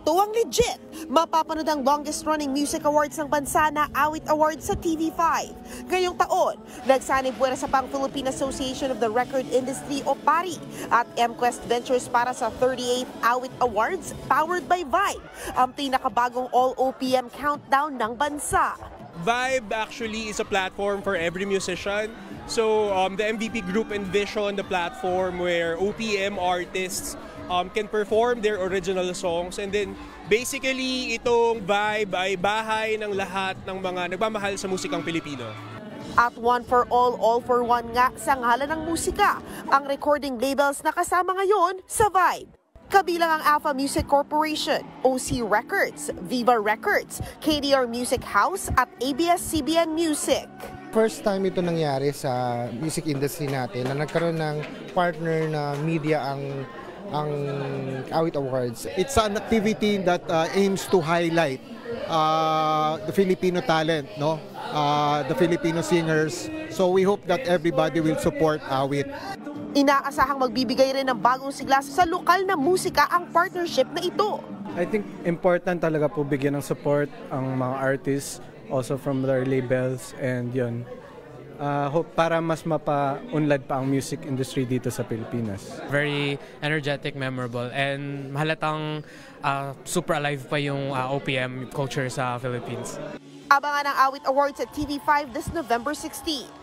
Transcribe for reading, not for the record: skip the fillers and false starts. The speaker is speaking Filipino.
ito ang legit. Mapapanood ang longest-running music awards ng bansa na Awit Awards sa TV5. Ngayong taon, nagsanib puwersa sa pang Philippine Association of the Record Industry o PARI at MQuest Ventures para sa 38th Awit Awards powered by Vibe, ang pinakabagong all-OPM countdown ng bansa. Vibe actually is a platform for every musician. So the MVP group envisioned the platform where OPM artists can perform their original songs, and then basically itong Vibe ay bahay ng lahat ng mga nagmamahal sa musikang Pilipino. At one for all for one nga sa ngalan ng musika, ang recording labels na kasama ngayon sa Vibe. Kabilang ang Alpha Music Corporation, OC Records, Viva Records, KDR Music House at ABS-CBN Music. First time ito nangyari sa music industry natin na nagkaroon ng partner na media ang Awit Awards. It's an activity that aims to highlight the Filipino talent, no? The Filipino singers. So we hope that everybody will support Awit. Inaasahang magbibigay rin ng bagong sigla sa lokal na musika ang partnership na ito. I think important talaga po bigyan ng support ang mga artists, also from their labels, and yun. Hope para mas mapaunlad pa ang music industry dito sa Pilipinas. Very energetic, memorable, and halatang super alive pa yung OPM culture sa Philippines. Abangan ang Awit Awards at TV5 this November 16.